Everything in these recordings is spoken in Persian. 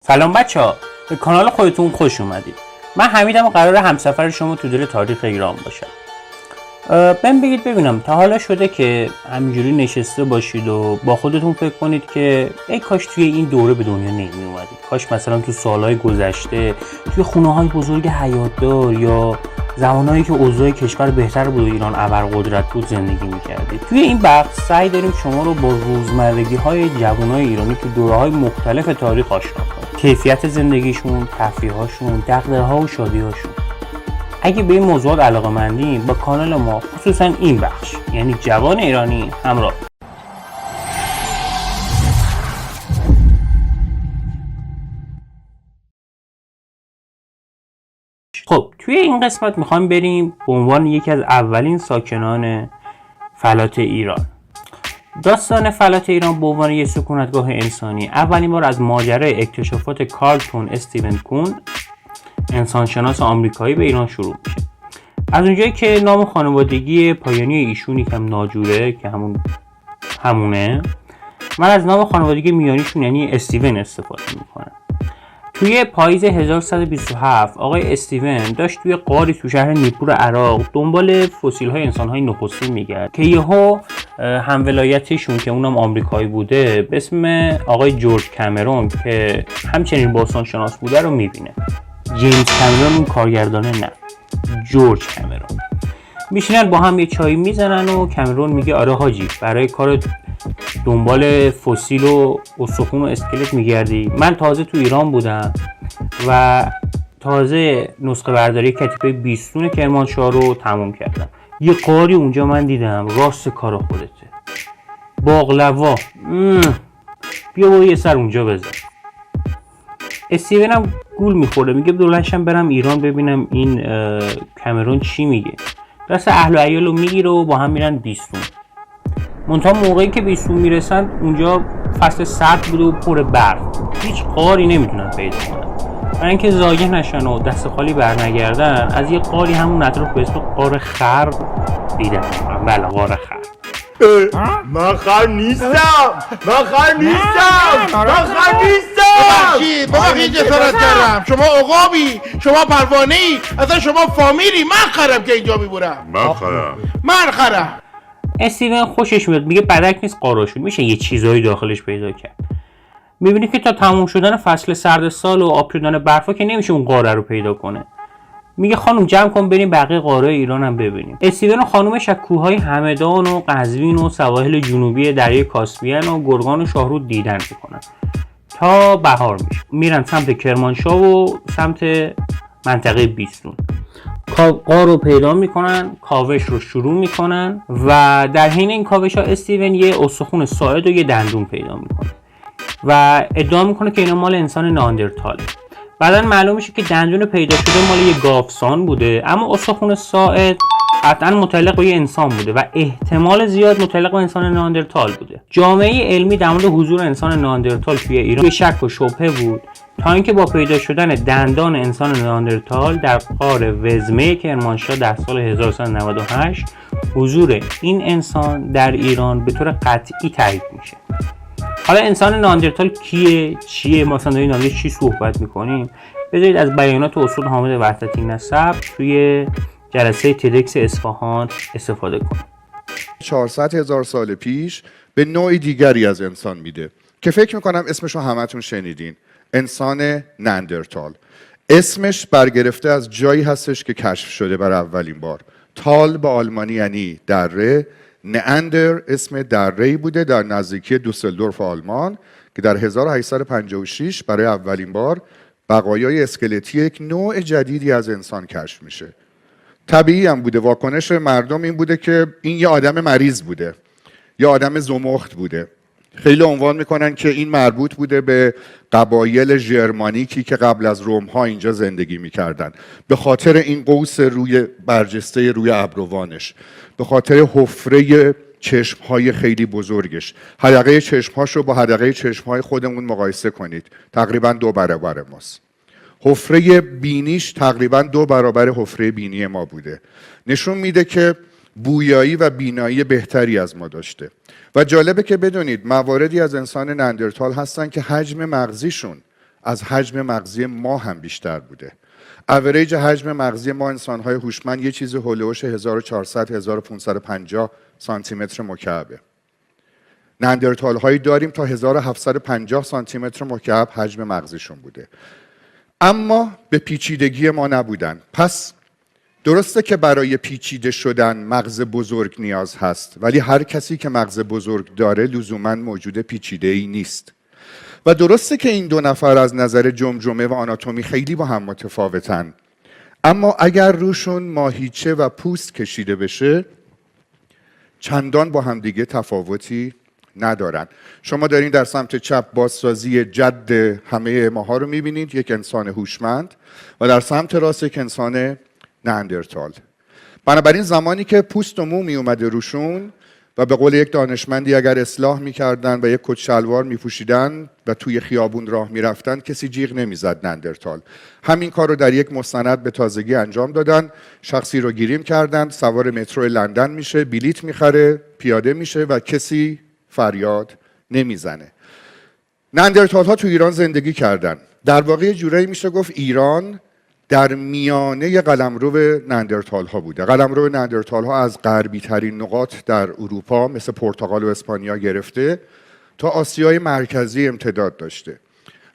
سلام بچه‌ها، به کانال خودتون خوش اومدید. من حمیدم و قراره همسفر شما تو دل تاریخ ایران باشم. من بگید ببینم تا حالا شده که همینجوری نشسته باشید و با خودتون فکر کنید که ای کاش توی این دوره به دنیا نمی اومدید، کاش مثلا تو سالهای گذشته توی خونه‌های بزرگ حیاتدار یا زمانهایی که اوضاع کشور بهتر بود و ایران ابرقدرت بود زندگی می‌کردید. توی این بخش سعی داریم شما رو با روزمرگی‌های جوانای ایرانی تو دوره‌های مختلف تاریخ آشنا کنیم. کیفیت زندگیشون، تفریح‌هاشون، دغدغه‌ها و شادی‌هاشون. اگه به این موضوعات علاقه‌مندین با کانال ما خصوصا این بخش یعنی جوان ایرانی همراه. خب توی این قسمت میخوایم بریم به عنوان یکی از اولین ساکنان فلات ایران. داستان فلات ایران به عنوان یک سکونتگاه انسانی اولین بار از ماجرای اکتشافات کارلتون استیون کون انسانشناس آمریکایی به ایران شروع میشه. از اونجایی که نام خانوادگی پایانی ایشون یکم ناجوره که همونه، من از نام خانوادگی میانیشون یعنی استیون استفاده میکنم. توی پاییز 1127 آقای استیون داشت توی غاری تو شهر نیپور عراق دنبال فسیل‌های انسان‌های نخستین میگرد که یهو همولایتیشون که اونم آمریکایی بوده به اسم آقای جورج کامرون که همچنین باستانشناس بوده رو میبینه. جیمز کامرون اون کارگردانه نه، جورج کامرون. میشینن با هم یه چایی میزنن و کامرون میگه آره حاجی برای کار دنبال فسیل و استخون و اسکلت میگردی، من تازه تو ایران بودم و تازه نسخه برداری کتیبه بیستون کرمانشاه رو تموم کردم. یه غاری اونجا من دیدم، راست کار خودته، باقلوا، بیا با یه سر اونجا بزن. استیون هم گول میخوره، میگه دولشم برم ایران ببینم این کامرون چی میگه. دست اهل و عیال رو میگیره و با هم میرن بیستون. منتها موقعی که بیستون میرسن اونجا فصل سرد بوده و پر برف، هیچ غاری نمیتونن پیدا کنن. برای اینکه زایه نشن و دست خالی برنگردن از یه غاری همون اطراف به اسم غار خر دیدن. بله غار خر. من خر نیستم. ببخشید جسارت کردم. شما عقابی، شما پروانه‌ای، اصلا شما فامیلی. من خرم که اینجا میبورم. من خرم. استیون خوشش میاد، میگه بدک نیست قاراشون، میشه یه چیزایی داخلش پیدا کرد. میبینی که تا تموم شدن فصل سرد سال و آب شدن برفا که نمیشه اون قاره رو پیدا کنه. میگه خانم جمع کن بریم بقیه قاره ایران هم ببینیم. استیون و خانومش از کوههای همدان و قزوین و سواحل جنوبی دریای کاسپین و گرگان و شاهرود دیدن میکنن تا بهار میشه. میرن سمت کرمانشاه و سمت منطقه بیستون. غار رو پیدا میکنن، کاوش رو شروع میکنن و در حین این کاوش ها استیون یه استخون ساعد و یه دندون پیدا میکنه و ادعا میکنه که اینا مال انسان ناندرتاله. بعدن معلوم میشه که دندون پیدا شده مال یه گاوسان بوده، اما استخون ساعد قطعا متعلق به یه انسان بوده و احتمال زیاد متعلق به انسان ناندرتال بوده. جامعه علمی در مورد حضور انسان ناندرتال توی ایران به شک و شبهه بود تا اینکه با پیدا شدن دندان انسان ناندرتال در غار وزمه کرمانشاه در سال 1398 حضور این انسان در ایران به طور قطعی تایید میشه. حالا انسان ناندرتال کیه، چیه، مثلا داریم در چی صحبت میکنیم؟ بذارید از بیانات استاد حامد وحدتی نسب توی جلسه تدکس اصفهان استفاده کنیم. 400,000 سال پیش به نوع دیگری از انسان میده که فکر میکنم اسمشو همتون شنیدین، انسان ناندرتال. اسمش برگرفته از جایی هستش که کشف شده بر اولین بار. تال به آلمانی یعنی دره، نئاندر اسم دره‌ای بوده در نزدیکی دوسلدورف آلمان که در 1856 برای اولین بار بقایای اسکلتی یک نوع جدیدی از انسان کشف میشه. طبیعی هم بوده، واکنش مردم این بوده که این یه آدم مریض بوده، یه آدم زمخت بوده. خیلی عنوان میکنن که این مربوط بوده به قبایل ژرمانیکی که قبل از روم ها اینجا زندگی میکردن، به خاطر این قوس روی برجسته روی ابروانش، به خاطر حفره چشمهای خیلی بزرگش. حلقه چشمهاش رو با حلقه چشمهای خودمون مقایسه کنید، تقریبا 2 برابر ماست. حفره بینیش تقریبا 2 برابر حفره بینی ما بوده. نشون میده که بویایی و بینایی بهتری از ما داشته. و جالبه که بدونید مواردی از انسان ناندرتال هستن که حجم مغزیشون از حجم مغزی ما هم بیشتر بوده. اوریج حجم مغزی ما انسان‌های هوشمند یه چیز هولوش 1400 1550 سانتی متر مکعبه. ناندرتال‌هایی داریم تا 1750 سانتی متر مکعب حجم مغزشون بوده. اما به پیچیدگی ما نبودن. پس درسته که برای پیچیده شدن مغز بزرگ نیاز هست، ولی هر کسی که مغز بزرگ داره لزوماً موجود پیچیده‌ای نیست. و درسته که این دو نفر از نظر جمجمه و آناتومی خیلی با هم متفاوتن، اما اگر روشون ماهیچه و پوست کشیده بشه چندان با هم دیگه تفاوتی ندارن. شما دارین در سمت چپ بازسازی جد همه ماها رو میبینید، یک انسان هوشمند، و در سمت راست یک انسان ناندرتال. بنابراین زمانی که پوست و مو می اومده روشون و به قول یک دانشمندی اگر اصلاح میکردن و یک کت شلوار میپوشیدن و توی خیابون راه میرفتن کسی جیغ نمیزد ناندرتال. همین کار رو در یک مستند به تازگی انجام دادن. شخصی رو گیریم کردن، سوار مترو لندن میشه، بلیت میخره، پیاده میشه و کسی فریاد نمیزنه. ناندرتال ها تو ایران زندگی کردن. در واقع جورایی میشه گفت ایران در میانه قلمرو ناندرتال ها بوده. قلمرو ناندرتال ها از غربی ترین نقاط در اروپا مثل پرتغال و اسپانیا گرفته تا آسیای مرکزی امتداد داشته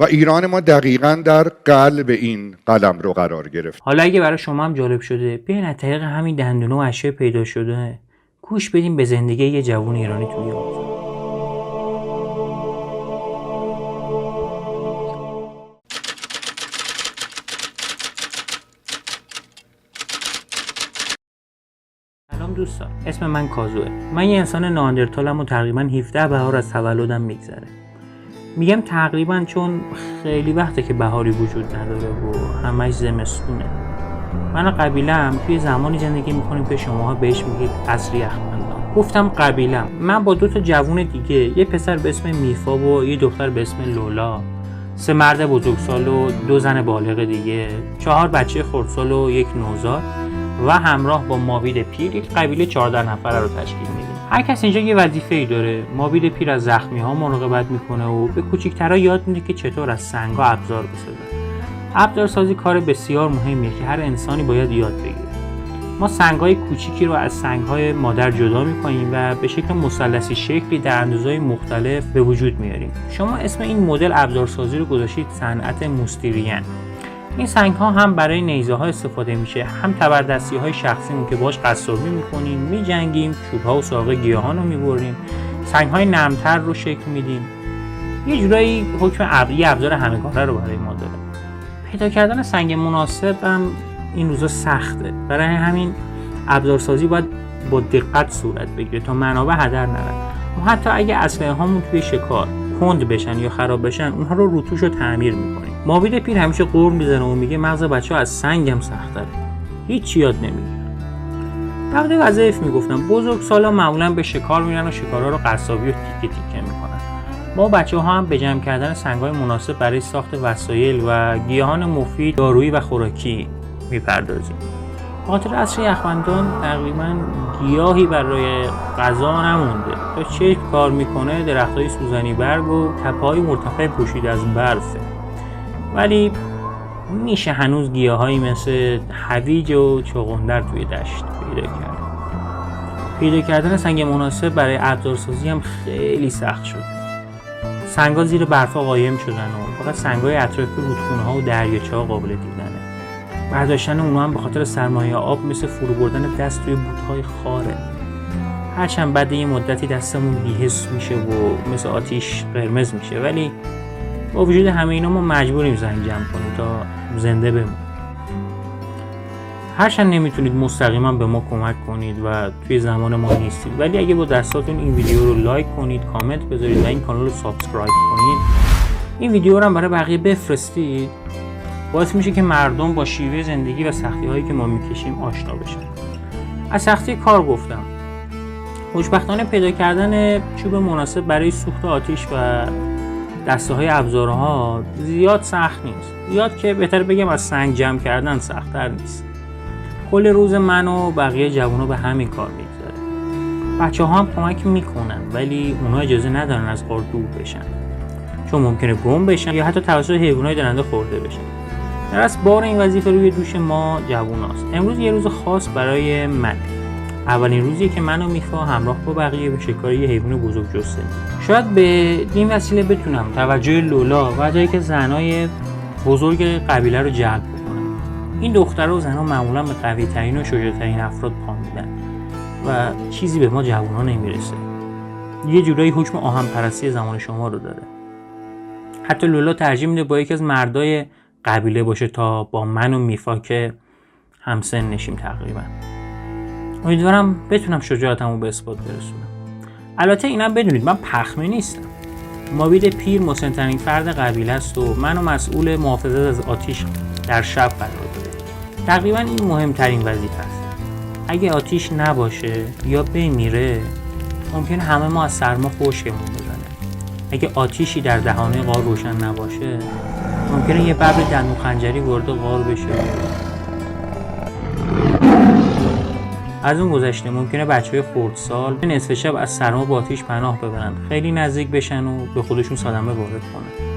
و ایران ما دقیقاً در قلب این قلمرو قرار گرفت. حالا اگه برای شما هم جالب شده بیاین از طریق همین دندونه و اشیاء پیدا شده گوش بدیم به زندگی یه جوون ایرانی توی آمریکا. سلام دوستان، اسم من کازوه. من یه انسان ناندرتالم و تقریبا 17 بهار از تولدم میگذره. میگم تقریبا چون خیلی وقته که بهاری وجود نداره و همش زمستونه. من و قبیله‌ام توی زمانی زندگی میکنیم که شماها بهش میگید عصر یخبندان. گفتم قبیله‌ام، من با 2 تا جوون دیگه، یه پسر به اسم میفا و یه دختر به اسم لولا، 3 مرد بزرگسال و 2 زن بالغ دیگه، 4 بچه خردسال و 1 نوزاد و همراه با مابید پیر یک قبیله 14 نفره رو تشکیل میدیم. هر کس اینجا یه وظیفه‌ای داره. مابید پیر از زخمی‌ها مراقبت میکنه و به کوچیک‌ترا یاد میده که چطور از سنگ‌ها ابزار بسازن. ابزارسازی کار بسیار مهمیه که هر انسانی باید یاد بگیره. ما سنگ‌های کوچیکی رو از سنگ‌های مادر جدا می‌کنیم و به شکل مثلثی شکلی در اندازه‌های مختلف به وجود میاریم. شما اسم این مدل ابزارسازی رو گذاشتید صنعت موستیرین. این سنگ‌ها هم برای نیزه‌ها استفاده میشه، هم تبردستی‌های شخصیمون که باهاش قصابی می‌کنیم، می‌جنگیم، چوب‌ها و ساق گیاهان رو می‌بریم، سنگ‌های نرم‌تر رو شکل میدیم. یه جورایی حکم ابزار همگانه رو برای ما داره. پیدا کردن سنگ مناسب هم این روزا سخته. برای همین ابزارسازی باید با دقت صورت بگیره تا منابع هدر نرن. ما حتی اگه اسلحه هامون توی شکار کند بشن یا خراب بشن اونها رو روتوش رو تعمیر میکنیم. مابید پیر همیشه قرم میزنه و میگه مغز بچه‌ها از سنگ هم سخت‌تره. هیچ یاد نمیگیرن. بعد وظایف میگفتم بزرگسالا معمولا به شکار میرن و شکارها رو قصابی و تیکه تیکه میکنن. ما بچه‌ها هم به جمع کردن سنگ‌های مناسب برای ساخت وسایل و گیاهان مفید دارویی و خوراکی میپردازیم. خاطر عصر یخبندان تقریبا گیاهی برای غذا نمونده. تا چشم کار میکنه درخت‌های سوزنی برگ و تپه‌های مرتفع پوشیده از برفه. ولی میشه هنوز گیاهایی مثل هویج و چغندر توی دشت پیدا کرد. پیدا کردن سنگ مناسب برای ابزارسازی هم خیلی سخت شد. سنگ‌ها زیر برفا قایم شدن و فقط سنگ‌های اطراف رودخونه‌ها و دریاچه‌ها قابل دیدنه. برداشتن اونها هم به خاطر سرمایه آب مثل فرو بردن دست توی بوت‌های خاره. هرچند بعد یه مدتی دستمون بی‌حس میشه و مثل آتیش قرمز میشه، ولی با وجود همه اینا ما مجبوریم سنگ جمع کنیم تا زنده بمونیم. هرچند نمیتونید مستقیما به ما کمک کنید و توی زمان ما نیستید، ولی اگه با دستاتون این ویدیو رو لایک کنید، کامنت بذارید و این کانال رو سابسکرایب کنید، این ویدیو رو هم برای بقیه بفرستید، باعث میشه که مردم با شیوه زندگی و سختی‌هایی که ما میکشیم آشنا بشن. از سختی کار گفتم. خوشبختانه پیدا کردن چوب مناسب برای سوخت آتش و دسته‌های ابزارها زیاد سخت نیست. زیاد که بهتر بگم از سنگ جمع کردن سخت‌تر نیست. کل روز من و بقیه جوونا به همین کار میگذره. بچه‌ها هم کمک میکنن ولی اونا اجازه ندارن از کار دور بشن. چون ممکنه گم بشن یا حتی توسط حیوانات درنده خورده بشن. در اصل بار این وظیفه روی دوش ما جووناست. امروز یه روز خاص برای من. اولین روزیه که من و میفا همراه با بقیه به شکار یه حیوان بزرگ جسته می‌ریم. شاید به این وسیله بتونم توجه لولا و جایی که زنای بزرگ قبیله رو جلب بکنم. این دخترها و زنها معمولا به قوی‌ترین و شجاع‌ترین افراد پا میدن و چیزی به ما جوونا نمیرسه. یه جورایی حکم آهن پرستی زمان شما رو داره. حتی لولا ترجیح میده با یکی از مردای قبیله باشه تا با من و میفا که همسن نشیم تقریبا. امیدوارم بتونم شجاعتمو به اثبات برسونم. البته اینم بدونید من پخمه نیستم. مابید پیر مسن‌ترین فرد قبیله است و منو مسئول محافظت از آتیش در شب قرار داده. تقریبا این مهمترین وظیفه است. اگه آتیش نباشه یا بمیره ممکنه همه ما از سرما خشکمون بزنه. اگه آتیشی در دهانه غار روشن نباشه ممکنه یه ببر دندون خنجری وارد غار بشه. از اون گذشته ممکنه بچهای خردسال نصف شب از سرما با آتیش پناه ببرن، خیلی نزدیک بشن و به خودشون صدمه وارد کنن.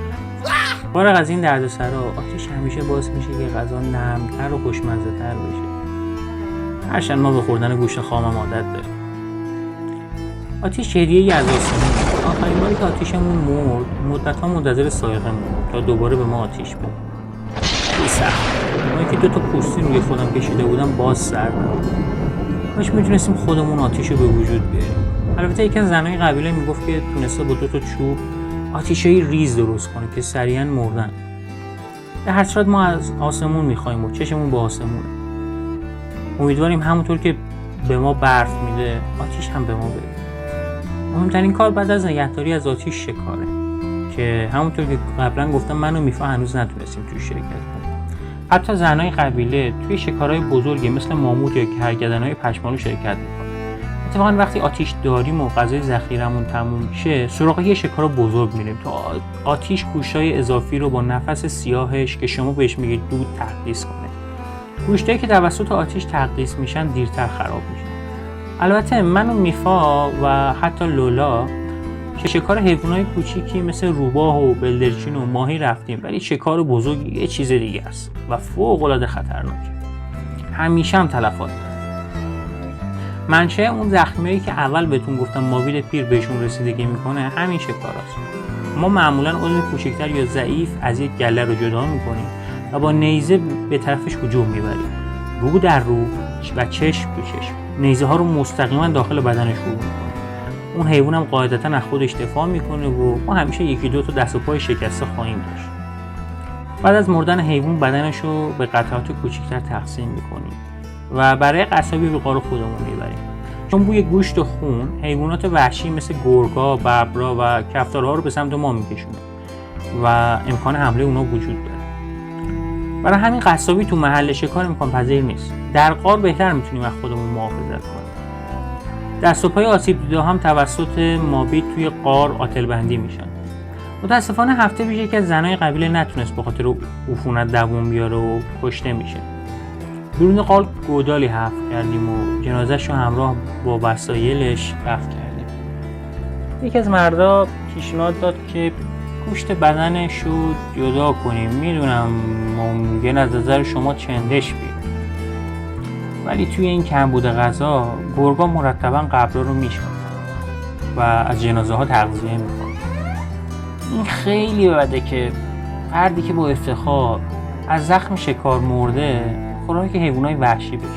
فارغ از این دردسرا، آتیش همیشه باعث میشه که غذا نرم‌تر و خوشمزه‌تر بشه. هرچند ما به خوردن گوشت خامم عادت داریم. آتیش هدیه‌ای از آسمون. آخرین باری که آتیشمون مرد، مدت‌ها منتظر سایقه موند تا دوباره به ما آتیش بده. خیلی سخت. من که 2 تا پوستین روی خودم کشیده بودم باز سردم. کاش میتونستیم خودمون آتیش رو به وجود بیاریم. البته یکی از زنای قبیله میگفت که تونسته با 2 تا چوب آتیشای ریز درست کنه که سریعا مردن. به هر صورت ما از آسمون میخوایم و چشمون با آسمونه. امیدواریم همونطور که به ما برف میده آتیش هم به ما بده. مهمترین کار بعد از نگهداری از آتیش شکاره که همونطور که قبلا گفتم من و میفا هنوز نتونستیم توی شرکت کنیم. حتی زنای قبیله توی شکارهای بزرگی مثل ماموت یا کرگدن‌های پشمالو شرکت میکنن. اتفاقا وقتی آتیش داریم و غذای ذخیرمون تموم شه سراغ یه شکار بزرگ میریم تا آتیش گوشتای اضافی رو با نفس سیاهش که شما بهش میگید دود تقدیس کنه. گوشتایی که توسط آتیش تقدیس میشن دیرتر خراب میشن. البته من و میفا و حتی لولا که شکار حیوانات کوچیکی مثل روباه و بلدرچین و ماهی رفتیم، ولی شکار بزرگ یه چیز دیگه است و فوق العاده خطرناکه. همیشه هم تلفات داره. منشأ اون زخمیایی که اول بهتون گفتم مابید پیر بهشون رسیدگی میکنه همین شکاراست. ما معمولا عضو کوچکتر یا ضعیف از یک گله رو جدا میکنیم و با نیزه به طرفش هجوم میبریم. رو در رو و چشم به چشم. نیزه ها رو مستقیما داخل بدنش فرو میکنه. اون حیوان هم قاعدتا از خودش دفاع میکنه و ما همیشه 1-2 تا دست و پای شکسته خواهیم داشت. بعد از مردن حیوان بدنش رو به قطعات کوچکتر تقسیم میکنیم و برای قصابی به غار خودمون میبریم. چون بوی گوشت و خون حیوانات وحشی مثل گرگا، ببرا و کفتارها رو به سمت ما میکشونه و امکان حمله اونا وجود داره. برای همین قصابی تو محل شکار امکان پذیر نیست. در غار بهتر میتونیم از خودمون محافظت کنیم. دست و پای آسیب دیده هم توسط مابید توی غار آتل بندی میشن. متاسفانه هفته پیش یکی از زنای قبیله نتونست به خاطر عفونت دووم بیاره و کشته میشه. درون غار گودالی حفر کردیم و جنازه‌ش رو همراه با وسایلش دفن کردیم. یکی از مردا پیشنهاد داد که گوشت بدنش رو جدا کنیم. میدونم ممکن از نظر شما چندش بیاد، ولی توی این کمبود غذا گرگا مرتباً قبرها رو میشکنن و از جنازه ها تغذیه میکنن. این خیلی بده که فردی که با افتخار از زخم شکار مرده خوراک حیوانات وحشی بشه.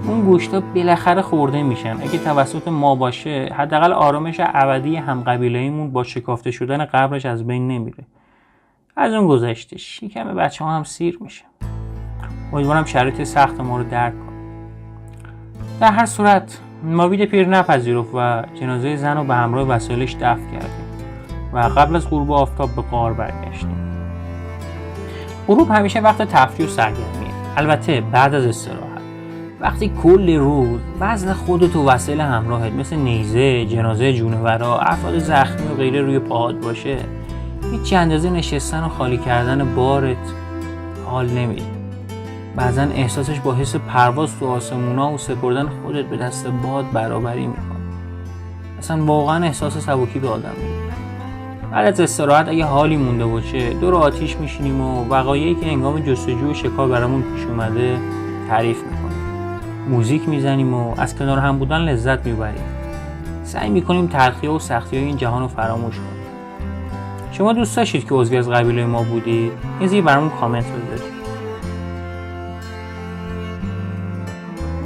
اون گوشتا بالاخره خورده میشن. اگه توسط ما باشه حداقل آرامش ابدی همقبیله‌ایمون با شکافته شدن قبرش از بین نمیره. از اون گذشته شکم بچه‌ها هم سیر میشه. امیدوارم شرایط سخت ما رو درک کنه. در هر صورت مابید پیر نپذیرفت و جنازه زن رو به همراه وسایلش دفن کردیم و قبل از غروب آفتاب به غار برگشتیم. غروب همیشه وقت تفریح و سرگرمیه. البته بعد از استراحت. وقتی کل روز وزن خودت و وسایل همراهت مثل نیزه، جنازه جونورا، افراد زخمی و غیره روی پاهات باشه، هیچ اندازه نشستن و خالی کردن بارت حال نمیده. بعضن احساسش با حس پرواز تو آسمونا و سپردن خودت به دست باد برابری میکنه. اصلا واقعا احساس سبکی به آدم میده. بعد از استراحت اگه حالی مونده باشه دور آتیش میشینیم و وقایعی که هنگام جستجو و شکار برامون پیش اومده تعریف میکنیم. موزیک میزنیم و از کنار هم بودن لذت میبریم. سعی میکنیم تلخی و سختی های این جهان رو فراموش کنیم. شما دوست داشتید که عضوی از قبیله ما بودید؟ یه برامون کامنت بذارید.